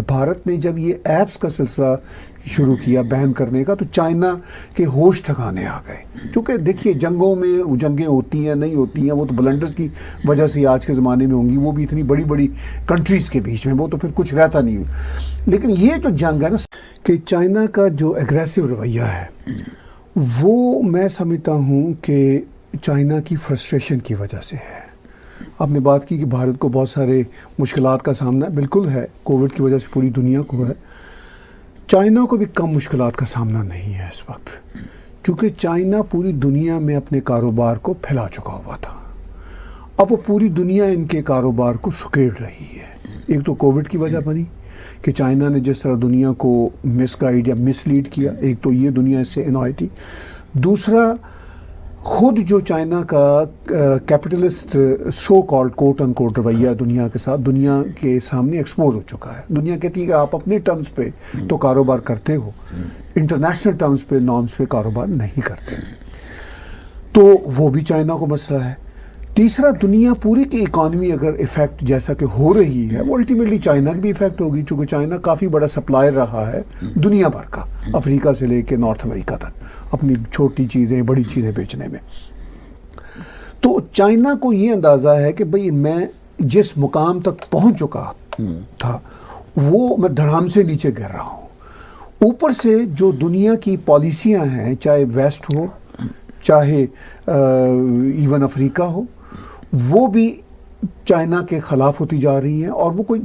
بھارت نے جب یہ ایپس کا سلسلہ شروع کیا بین کرنے کا تو چائنا کے ہوش ٹھکانے آ گئے. چونکہ دیکھیے جنگوں میں جنگیں ہوتی ہیں نہیں ہوتی ہیں وہ تو بلنڈرز کی وجہ سے آج کے زمانے میں ہوں گی, وہ بھی اتنی بڑی بڑی کنٹریز کے بیچ میں, وہ تو پھر کچھ رہتا نہیں. لیکن یہ جو جنگ ہے نا کہ چائنا کا جو ایگریسو رویہ ہے وہ میں سمجھتا ہوں کہ چائنا کی فرسٹریشن کی وجہ سے ہے. آپ نے بات کی کہ بھارت کو بہت سارے مشکلات کا سامنا بالکل ہے, کووڈ کی وجہ سے پوری دنیا کو ہے. چائنا کو بھی کم مشکلات کا سامنا نہیں ہے اس وقت, چونکہ چائنا پوری دنیا میں اپنے کاروبار کو پھیلا چکا ہوا تھا. اب وہ پوری دنیا ان کے کاروبار کو سکیڑ رہی ہے. ایک تو کووڈ کی وجہ بنی کہ چائنا نے جس طرح دنیا کو مس گائیڈ یا مس لیڈ کیا, ایک تو یہ دنیا اس سے انوائے تھی. دوسرا خود جو چائنا کا کیپٹلسٹ سو کالڈ کوٹ ان کوٹ رویہ دنیا کے ساتھ دنیا کے سامنے ایکسپوز ہو چکا ہے. دنیا کہتی ہے کہ آپ اپنے ٹرمز پہ تو کاروبار کرتے ہو, انٹرنیشنل ٹرمز پہ نارمز پہ کاروبار نہیں کرتے. تو وہ بھی چائنا کو مسئلہ ہے. تیسرا دنیا پوری کی اکانومی اگر افیکٹ جیسا کہ ہو رہی ہے وہ الٹیمیٹلی چائنا کی بھی افیکٹ ہوگی, چونکہ چائنا کافی بڑا سپلائر رہا ہے دنیا بھر کا, افریقہ سے لے کے نارتھ امریکہ تک اپنی چھوٹی چیزیں بڑی چیزیں بیچنے میں. تو چائنا کو یہ اندازہ ہے کہ بھئی میں جس مقام تک پہنچ چکا تھا وہ میں دھڑام سے نیچے گر رہا ہوں. اوپر سے جو دنیا کی پالیسیاں ہیں, چاہے ویسٹ ہو چاہے ایون افریقہ ہو, وہ بھی چائنا کے خلاف ہوتی جا رہی ہیں, اور وہ کوئی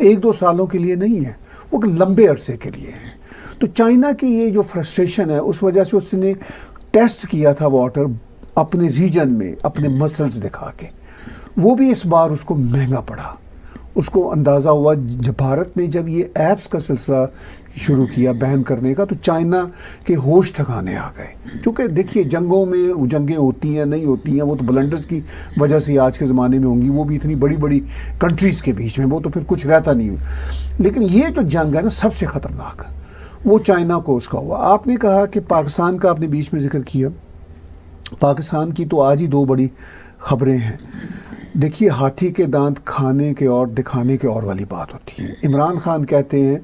1-2 سالوں کے لیے نہیں ہے, وہ لمبے عرصے کے لیے ہیں. تو چائنا کی یہ جو فرسٹریشن ہے اس وجہ سے اس نے ٹیسٹ کیا تھا واٹر اپنے ریجن میں اپنے مسلز دکھا کے, وہ بھی اس بار اس کو مہنگا پڑا. اس کو اندازہ ہوا جب بھارت نے جب یہ ایپس کا سلسلہ شروع کیا بین کرنے کا تو چائنا کے ہوش ٹھکانے آ گئے. چونکہ دیکھیے جنگوں میں جنگیں ہوتی ہیں نہیں ہوتی ہیں وہ تو بلنڈرز کی وجہ سے آج کے زمانے میں ہوں گی, وہ بھی اتنی بڑی بڑی کنٹریز کے بیچ میں, وہ تو پھر کچھ رہتا نہیں. لیکن یہ جو جنگ ہے نا سب سے خطرناک وہ چائنا کو اس کا ہوا. آپ نے کہا کہ پاکستان کا آپ نے بیچ میں ذکر کیا, پاکستان کی تو آج ہی 2 بڑی خبریں ہیں. دیکھیے ہاتھی کے دانت کھانے کے اور دکھانے کے اور والی بات ہوتی ہے. عمران خان کہتے ہیں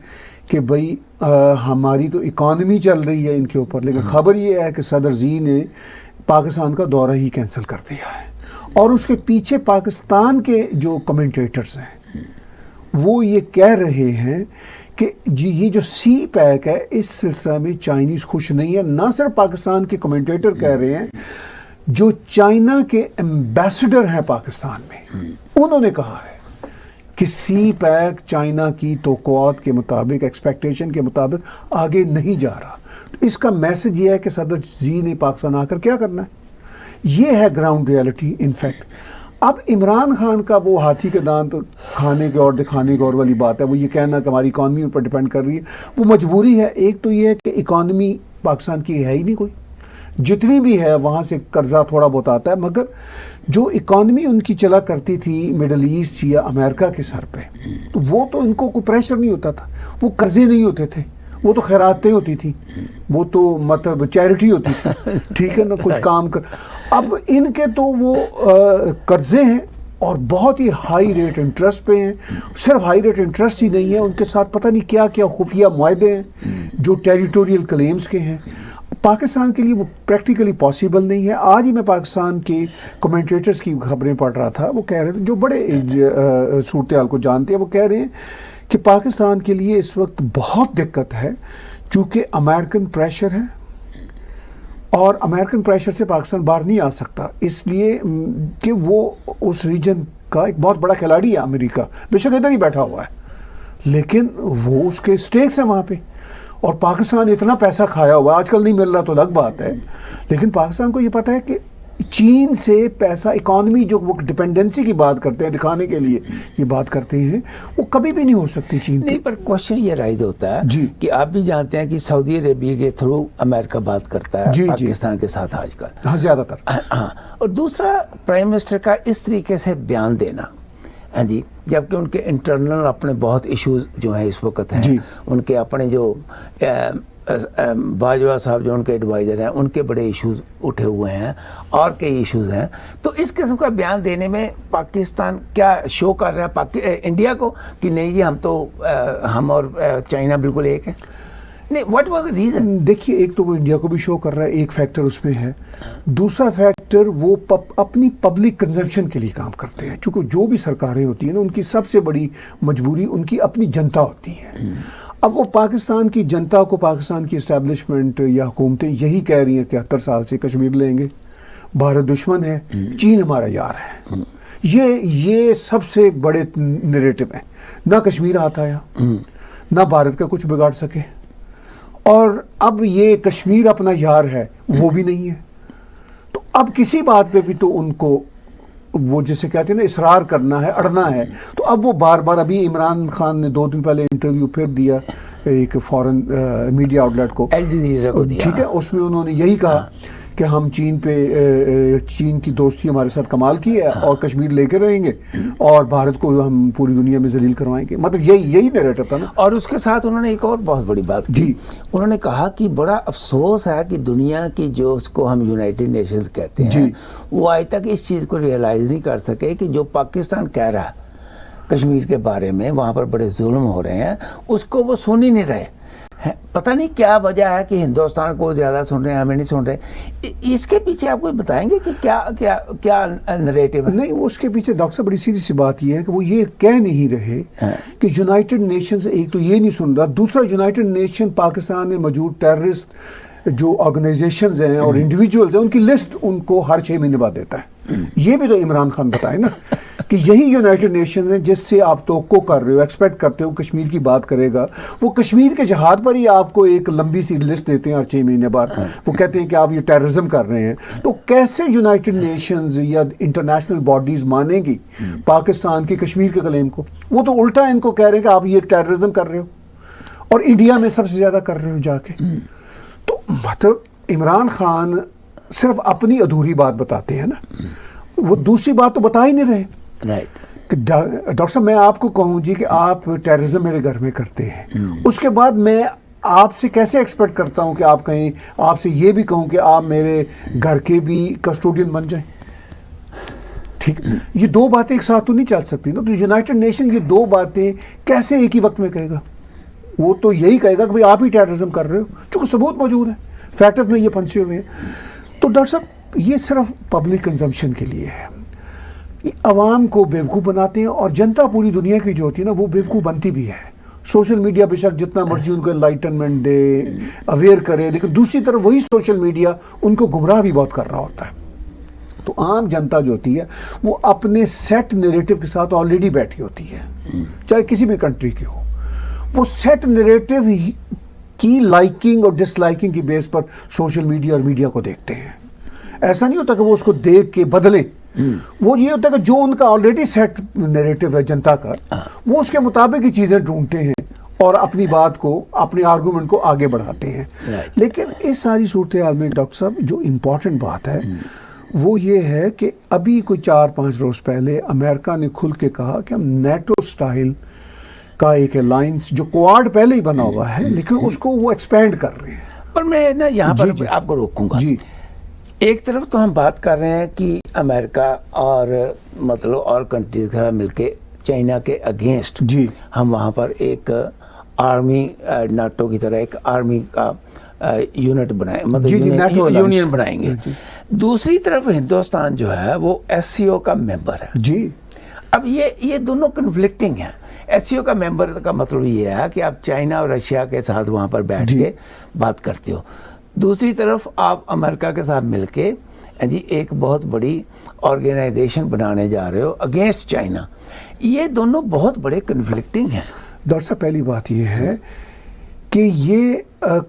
کہ بھئی ہماری تو اکانومی چل رہی ہے ان کے اوپر, لیکن خبر یہ ہے کہ صدر زی نے پاکستان کا دورہ ہی کینسل کر دیا ہے. اور اس کے پیچھے پاکستان کے جو کمنٹیٹرز ہیں وہ یہ کہہ رہے ہیں کہ جی یہ جو سی پیک ہے اس سلسلہ میں چائنیز خوش نہیں ہے. نہ صرف پاکستان کے کمنٹیٹر کہہ رہے ہیں, جو چائنا کے ایمبیسڈر ہیں پاکستان میں انہوں نے کہا ہے کہ سی پیک چائنا کی توقعات کے مطابق ایکسپیکٹیشن کے مطابق آگے نہیں جا رہا. اس کا میسج یہ ہے کہ صدر زی نے پاکستان آ کر کیا کرنا ہے. یہ ہے گراؤنڈ ریالٹی. انفیکٹ اب عمران خان کا وہ ہاتھی کے دانت کھانے کے اور دکھانے کے اور والی بات ہے, وہ یہ کہنا کہ ہماری اکانومی پر ڈیپینڈ کر رہی ہے, وہ مجبوری ہے. ایک تو یہ ہے کہ اکانومی پاکستان کی ہے ہی نہیں کوئی, جتنی بھی ہے وہاں سے قرضہ تھوڑا بہت آتا ہے, مگر جو اکانومی ان کی چلا کرتی تھی مڈل ایسٹ یا امریکہ کے سر پہ, تو وہ تو ان کو کوئی پریشر نہیں ہوتا تھا, وہ قرضے نہیں ہوتے تھے, وہ تو خیراتیں ہوتی تھی, وہ تو مطلب چیریٹی ہوتی تھی, ٹھیک ہے نا, کچھ کام کر. اب ان کے تو وہ قرضے ہیں اور بہت ہی ہائی ریٹ انٹرسٹ پہ ہیں. صرف ہائی ریٹ انٹرسٹ ہی نہیں ہے, ان کے ساتھ پتہ نہیں کیا کیا خفیہ معاہدے ہیں جو ٹیریٹوریل کلیمز کے ہیں. پاکستان کے لیے وہ پریکٹیکلی پاسبل نہیں ہے. آج ہی میں پاکستان کے کمنٹیٹرز کی خبریں پڑھ رہا تھا, وہ کہہ رہے تھے جو بڑے صورتحال کو جانتے ہیں, وہ کہہ رہے ہیں کہ پاکستان کے لیے اس وقت بہت دقت ہے چونکہ امریکن پریشر ہے, اور امریکن پریشر سے پاکستان باہر نہیں آ سکتا, اس لیے کہ وہ اس ریجن کا ایک بہت بڑا کھلاڑی ہے امریکہ, بے شک ادھر ہی بیٹھا ہوا ہے, لیکن وہ اس کے سٹیکس ہیں وہاں پہ, اور پاکستان اتنا پیسہ کھایا ہوا, آج کل نہیں مل رہا تو الگ بات ہے, لیکن پاکستان کو یہ پتہ ہے کہ چین سے پیسہ اکانومی جو وہ ڈپینڈنسی کی بات کرتے ہیں دکھانے کے لیے یہ بات کرتے ہیں, وہ کبھی بھی نہیں ہو سکتی چین نہیں. پر کوشچن یہ رائز ہوتا ہے کہ آپ بھی جانتے ہیں کہ سعودی عربیہ کے تھرو امریکہ بات کرتا ہے پاکستان کے ساتھ آج کل, ہاں زیادہ تر. ہاں, اور دوسرا پرائم منسٹر کا اس طریقے سے بیان دینا, ہاں جی, جبکہ ان کے انٹرنل اپنے بہت ایشوز جو ہیں اس وقت ہیں, ان کے اپنے جو باجوہ صاحب جو ان کے ایڈوائزر ہیں ان کے بڑے ایشوز اٹھے ہوئے ہیں اور کئی ایشوز ہیں. تو اس قسم کا بیان دینے میں پاکستان کیا شو کر رہا ہے انڈیا کو کہ نہیں جی ہم اور چائنا بالکل ایک ہے؟ نہیں, واٹ واز دا ریزن؟ دیکھیے ایک تو وہ انڈیا کو بھی شو کر رہا ہے, ایک فیکٹر اس میں ہے. دوسرا فیکٹر وہ اپنی پبلک کنزمپشن کے لیے کام کرتے ہیں, چونکہ جو بھی سرکاریں ہوتی ہیں نا ان کی سب سے بڑی مجبوری ان کی اپنی جنتا ہوتی ہے. اب وہ پاکستان کی جنتا کو پاکستان کی اسٹیبلشمنٹ یا حکومتیں یہی کہہ رہی ہیں 73 سال سے کشمیر لیں گے, بھارت دشمن ہے, چین ہمارا یار ہے. یہ سب سے بڑے نیریٹو ہیں. نہ کشمیر آتا ہے نہ بھارت کا کچھ بگاڑ سکے, اور اب یہ کشمیر اپنا یار ہے وہ بھی نہیں ہے. تو اب کسی بات پہ بھی تو ان کو وہ جسے کہتے ہیں نا اصرار کرنا ہے, اڑنا ہے. تو اب وہ بار بار, ابھی عمران خان نے 2 دن پہلے انٹرویو پھر دیا ایک فورن میڈیا آؤٹلیٹ کو, الجزیرہ کو دیا, ٹھیک ہے, اس میں انہوں نے یہی کہا کہ ہم چین کی دوستی ہمارے ساتھ کمال کی ہے اور کشمیر لے کے رہیں گے اور بھارت کو ہم پوری دنیا میں ذلیل کروائیں گے. مطلب یہی نیریٹو تھا نا. اور اس کے ساتھ انہوں نے ایک اور بہت بڑی بات کی, انہوں نے کہا کہ بڑا افسوس ہے کہ دنیا کی جو اس کو ہم یونائٹڈ نیشنز کہتے ہیں وہ آج تک اس چیز کو ریئلائز نہیں کر سکے کہ جو پاکستان کہہ رہا ہے کشمیر کے بارے میں, وہاں پر بڑے ظلم ہو رہے ہیں, اس کو وہ سن ہی نہیں رہے. پتہ نہیں کیا وجہ ہے کہ ہندوستان کو زیادہ سن رہے ہیں, ہمیں نہیں سن رہے. اس کے پیچھے آپ کو بتائیں گے کہ کیا نریٹو ہے؟ نہیں, اس کے پیچھے ڈاکٹر صاحب بڑی سیدھی سی بات یہ ہے کہ وہ یہ کہہ نہیں رہے کہ یونائٹڈ نیشنز ایک تو یہ نہیں سن رہا, دوسرا یونائٹڈ نیشن پاکستان میں موجود ٹیررسٹ جو آرگنائزیشنز ہیں اور انڈیویجولز ہیں ان کی لسٹ ان کو ہر 6 مہینے بعد دیتا ہے. یہ بھی تو عمران خان بتائے نا کہ یہی یونائٹڈ نیشن ہے جس سے آپ توقع کر رہے ہو, ایکسپیکٹ کرتے ہو کشمیر کی بات کرے گا. وہ کشمیر کے جہاد پر ہی آپ کو ایک لمبی سی لسٹ دیتے ہیں ہر 6 مہینے بعد. وہ کہتے ہیں کہ آپ یہ ٹیررزم کر رہے ہیں. تو کیسے یونائٹڈ نیشنز یا انٹرنیشنل باڈیز مانیں گی پاکستان کی کشمیر کے کلیم کو؟ وہ تو الٹا ان کو کہہ رہے ہیں کہ آپ یہ ٹیررزم کر رہے ہو اور انڈیا میں سب سے زیادہ کر رہے ہو جا کے. تو مطلب عمران خان صرف اپنی ادھوری بات بتاتے ہیں نا, وہ دوسری بات تو بتا ہی نہیں رہے. کہ ڈاکٹر صاحب میں آپ کو کہوں جی کہ آپ ٹیررزم میرے گھر میں کرتے ہیں, اس کے بعد میں آپ سے کیسے ایکسپیکٹ کرتا ہوں کہ آپ کہیں, آپ سے یہ بھی کہوں کہ آپ میرے گھر کے بھی کسٹوڈین بن جائیں. ٹھیک, یہ 2 باتیں ایک ساتھ تو نہیں چل سکتی نا. تو یونائٹڈ نیشن یہ 2 باتیں کیسے ایک ہی وقت میں کہے گا؟ وہ تو یہی کہے گا کہ آپ ہی ٹیررزم کر رہے ہو, چونکہ ثبوت موجود ہے, فیکٹر میں یہ پھنسے ہوئے ہیں. تو ڈاکٹر صاحب یہ صرف پبلک کنزمپشن کے لیے ہے, عوام کو بیوقوف بناتے ہیں, اور جنتا پوری دنیا کی جو ہوتی ہے نا وہ بیوقوف بنتی بھی ہے. سوشل میڈیا بے شک جتنا مرضی ان کو انلائٹنمنٹ دے, اویئر کرے, لیکن دوسری طرف وہی سوشل میڈیا ان کو گمراہ بھی بہت کر رہا ہوتا ہے. تو عام جنتا جو ہوتی ہے وہ اپنے سیٹ نیریٹو کے ساتھ آلریڈی بیٹھی ہوتی ہے, چاہے کسی بھی کنٹری کی ہو. وہ سیٹ نیریٹو کی لائکنگ اور ڈس لائکنگ کی بیس پر سوشل میڈیا اور میڈیا کو دیکھتے ہیں. ایسا نہیں ہوتا کہ وہ اس کو دیکھ کے بدلیں. وہ یہ ہوتا ہے کہ جو ان کا آلریڈی سیٹ نیریٹو ہے جنتا کا, وہ اس کے مطابق ہی چیزیں ڈھونڈتے ہیں اور اپنی بات کو, اپنے آرگومنٹ کو آگے بڑھاتے ہیں. لیکن اس ساری صورتحال میں ڈاکٹر صاحب جو امپورٹنٹ بات ہے وہ یہ ہے کہ ابھی کوئی 4-5 روز پہلے امریکہ نے کھل کے کہا کہ ہم نیٹو سٹائل کا ایک الائنس, جو کوارڈ پہلے ہی بنا ہوا ہے لیکن اس کو وہ ایکسپینڈ کر رہے ہیں. پر میں نا یہاں پر آپ کو روکوں گا. ایک طرف تو ہم بات کر رہے ہیں کہ امریکہ اور مطلب اور کنٹریز کا مل کے چائنا کے اگینسٹ ہم وہاں پر ایک آرمی, ناٹو کی طرح ایک آرمی کا یونٹ بنائیں, مطلب یونین بنائیں گے. دوسری طرف ہندوستان جو ہے وہ SCO کا ممبر ہے. اب یہ دونوں کنفلکٹنگ ہیں. SCO کا ممبر کا مطلب یہ ہے کہ آپ چائنا اور رشیا کے ساتھ وہاں پر بیٹھ کے بات کرتے ہو, دوسری طرف آپ امریکہ کے ساتھ مل کے ایک بہت بڑی آرگنائزیشن بنانے جا رہے ہو اگینسٹ چائنا. یہ دونوں بہت بڑے کنفلکٹنگ ہیں. ڈاکٹر صاحب پہلی بات یہ ہے کہ یہ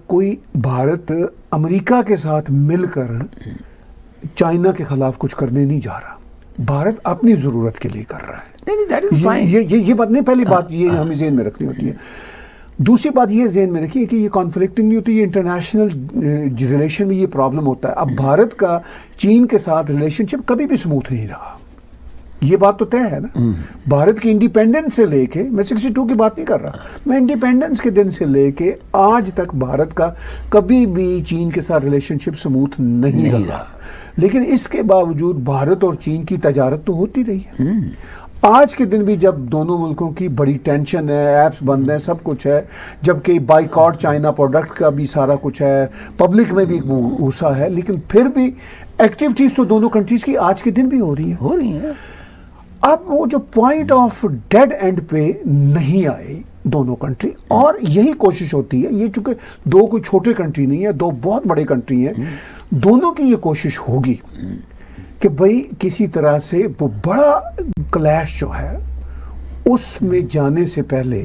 کوئی بھارت امریکہ کے ساتھ مل کر چائنا کے خلاف کچھ کرنے نہیں جا رہا. بھارت اپنی ضرورت کے لیے کر رہا ہے. یہ بات نہیں, پہلی بات یہ ہمیں ذہن میں رکھنی ہوتی ہے. دوسری بات یہ ذہن میں رکھیے کہ یہ کانفلکٹنگ نہیں ہوتی, یہ انٹرنیشنل ریلیشن میں یہ پرابلم ہوتا ہے. اب بھارت کا چین کے ساتھ ریلیشن شپ کبھی بھی سموتھ نہیں رہا. یہ بات تو طے ہے نا. بھارت کی انڈیپینڈنس سے لے کے، میں 62 کی بات نہیں کر رہا، میں انڈیپینڈنس کے دن سے لے کے آج تک بھارت کا کبھی بھی چین کے ساتھ ریلیشن شپ سموتھ نہیں رہا. لیکن اس کے باوجود بھارت اور چین کی تجارت تو ہوتی رہی ہے. آج کے دن بھی جب دونوں ملکوں کی بڑی ٹینشن ہے، ایپس بند ہیں، سب کچھ ہے، جبکہ بائیکاٹ چائنا پروڈکٹ کا بھی سارا کچھ ہے، پبلک میں بھی غصہ ہے، لیکن پھر بھی ایکٹیویٹیز تو دونوں کنٹریز کی آج کے دن بھی ہو رہی ہیں. اب وہ جو پوائنٹ آف ڈیڈ اینڈ پہ نہیں آئے دونوں کنٹری، اور یہی کوشش ہوتی ہے. یہ چونکہ دو کوئی چھوٹے کنٹری نہیں ہے، دو بہت بڑے کنٹری ہیں، دونوں کی یہ کوشش ہوگی کہ بھئی کسی طرح سے وہ بڑا کلیش جو ہے اس میں جانے سے پہلے